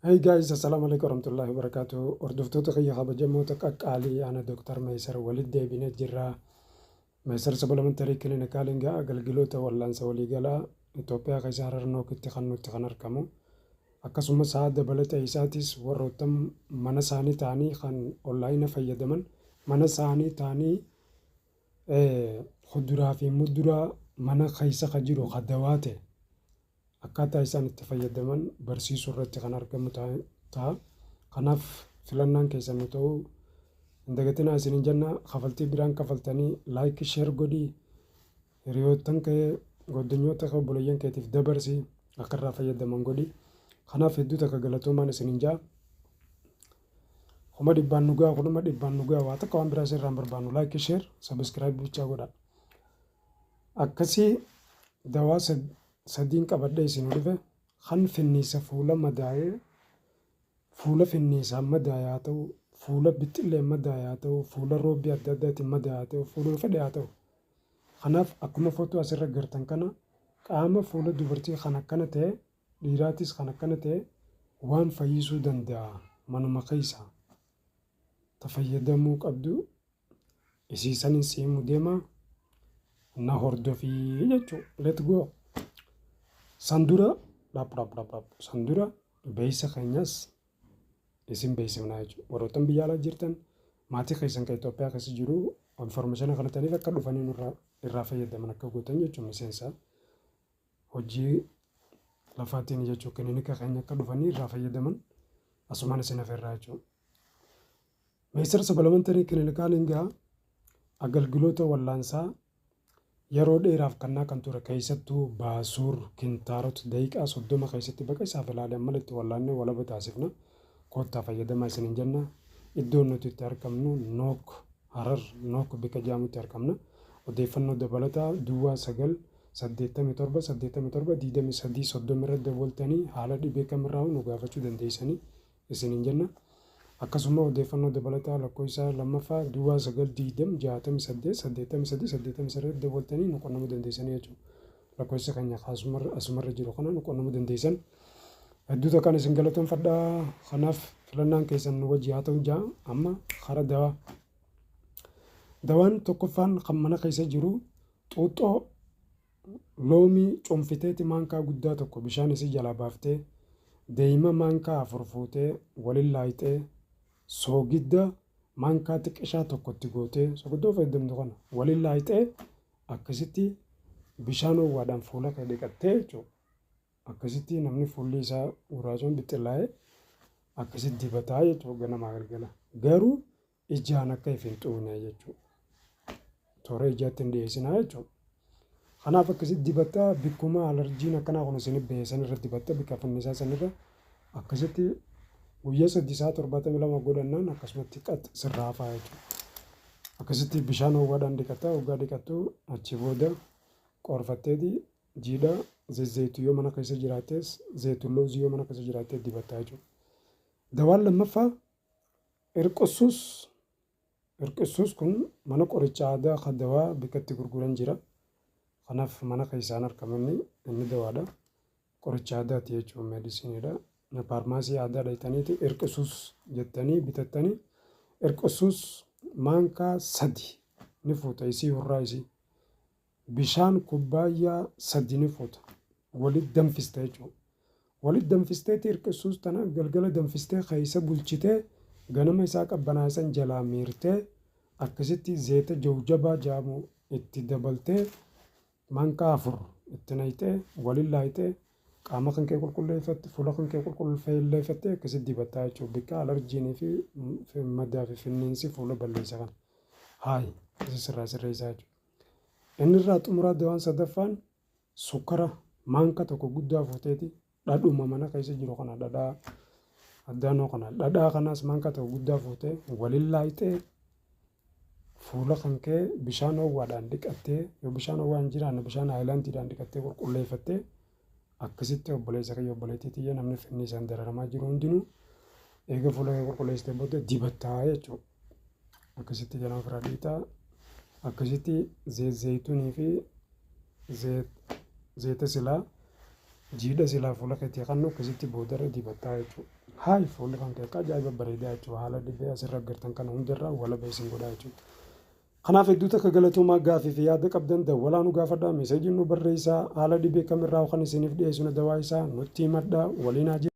Hey guys, assalamu alaikum warahmatullahi wabarakatuh. Hordoftoota kiyya kabajamoota qaqqaalii ana Dr. Meesar walitti deebinee jirra. Meesar Supplementary Clinical egaa agalgiloota wallaansa waliigalaa Itoophiyaa keessa Hararnookitti kan nutti kan argamu. Akkasumas haala dabalata isaatis warroottan mana isaanii ta'anii kan onlaayina fayyadaman mana isaanii ta'anii kuduraa fi muduraa mana keessa kan jiru hadawaa ta'e. Akkaataa isaan itti fayyadaman barsiisuu irratti kan argamu ta'a. Kanaaf filannaan keessan nu ta'uu hin dagatinaa isiniin jenna. Kafaltii biraan kafaltanii laayik sheer godhii hiriyoottan kee godinyoota kee obboleeyyan keetiif dabarsii akka irraa fayyadaman godhii. Kanaaf hedduu takka galatoomaan isiniin jaa. Kuma dhibbaan dhugaa kudhuma dhibbaan dhugaa waa takka waan biraa irraan barbaannu laayik sheer sabiskiraayib bichaa godha. Akkasii dawaa sadiin qabadhee isin dhufe kan finniisa fuula madaa'ee fuula finniisaa madaayaa ta'u fuula bixxillee madaayaa ta'u fuula roobbii adda addaatiin madaayaa ta'u fuula fedhe haa ta'u. Kanaaf akkuma footoo asirra gartan kana qaama fuula dubartii kan akkana ta'e dhiiraatis kan akkana ta'e waan fayyisuu danda'a manuma keessaa fayyadamuu qabdu isiisanin siimuu deema na hordofii jechuudha. Let's go. Sandura sandura beeysa keenyas isin beeksifnaa jechuudha. Warroottan biyya alaa jirtan maatii keessan kan Itoophiyaa keessa jiru informaationa kanataniif akka dhufanii irraa fayyadaman akka gootan jechuudha. Miseensa hojii lafaatiin jechuudha. Kilinika keenya akka dhufanii irraa fayyadaman asumaan isin afeerraa jechuudha. Meesar Supplementary Clinical egaa agalgiloota wallaansaa yeroo dheeraaf kannaa kan ture keessattuu baasuur kintaarota daqiiqaa 30 keessatti bakka isaaf ilaalan malatti wallaannee walaba taasifna. Koottaa fayyadamaa isiniin jenna. Iddoon nuti itti argamnu nook harar nook bika jaamutti argamna. Odeeffannoo dabalataa duwwaa 987 irra dabaltanii haala dhibee kamirraa nu gaafachuu dandeessanii isiniin jenna. Akkasuma odeeffannoo dabalataa lakkoofsa lammaffaa duwwaa 968 dabaltanii nu qunnamuu dandeessanii jechuudha. Lakkoofsa keenya asumarra jiru kana nu qunnamuu dandeessan. Hedduu takkaan isin galatoomfadhaa. Kanaaf filannaan keessan nu wajji haa ta'u jaa amma hara dawaa. Dawaan tokkoffaan kan mana keessa jiru xuuxxoo loomii cuunfiteeti maankaa guddaa tokko bishaan isii jalaa baaftee deema maankaa 4 fuutee waliin laayixee soogidda maankaa xiqqishaa tokkotti gootee soogidda fayyadamtu kana waliin laayixee akkasitti bishaan ho'aadhaan fuula kee dhiqattee jechuudha. Akkasitti namni fuulli isaa uraasoon bixxillaa'ee akkasitti dibataa jechuudha ganamaa galgala. Garuu ijaan akka ifin xuune jechuudha. Toora ijaatti hin dhiyeessinaa jechuudha. Kanaaf akkasitti dibataa bikkuma alarjiin akkanaa kun isin beesan irra dibatta bikka finnisaa sanirra akkasitti guyyaa 372 godhannaan akkasumatti sirraa fa'aa jechuudha. Akkasitti bishaan ho'aadhaan dhiqataa hoggaa dhiqattu achi booda qorfatteeti jiidhaa zayzaytuu yoo mana keessa jiraates zaytuun loozii yoo mana keessa jiraates dibataa jechuudha. Dawaan lammaffaa hirqisuus kun mana qoricha aadaa kan dawaa bikkatti gurguran jira. Kanaaf mana keessaan argamanni inni dawaadha. Qoricha aadaati jechuun meedisiiniidha. Faarmaasii aadaa dhayitaniiti hirqisuus jettanii bitattanii hirqisuus maankaa 3 ni fuuta isii hurraa isii. Bishaan kubbaayyaa 3 ni fuuta. Walitti danfistee jechuudha. Walitti danfisteeti hirqisuus tana galgala danfistee keessa bulchitee ganama isaa qabbanaasan jalaa miirtee akkasitti zayita jawjabaa jaamu itti dabaltee maankaa 4 itti naqxee waliin laayixee qaama kan kee qulqulleeffatte fuula kan kee qulqulleeffattee akkasitti dibataa jechuudha. Bikka alarjiinii fi maddaa fi finniinsi fuula balleessa kan haayi sirreessaa jechuudha. Inni irraa xumuraa dawaan sadaffaan sukkara maanka tokko guddaa fuuteeti dhadhuma mana keessa jiru kana dhadhaa addaanoo kana dhadhaa kanaas maanka tokko guddaa fuutee waliin laayixee fuula kan kee bishaan ho'aadhaan dhiqattee yoo bishaan ho'aa hin jiraanne bishaan haayilaandiidhaan dhiqattee qulqulleeffattee akkasitti obboleessa kee obboleettii xiyya namni finniisaan dararamaa jiru hundinuu eega fuula kee qulqulleessitee booda dibataa jechuudha. Akkasitti jedhama ofirraa dhiitaa. Akkasitti zayituunii fi zayita silaa jiidha silaa fuula keetii kan akkasitti boodarra dibataa jechuudha. haay fuulli kan kee akka ajaa'iba bareedaa jechuudha haala dhibee asirra agartan kana hundirraa wala beesin godhaa jechuudha. Kanaaf hedduu takka galatoomaa gaafii fi yaada qabdan dawwalaa nu gaafadhaa meeseejii nu barreessaa haala dhibee kamirraa kan isiniif dhiyeessu dawaa isaa nutti himadhaa waliin haa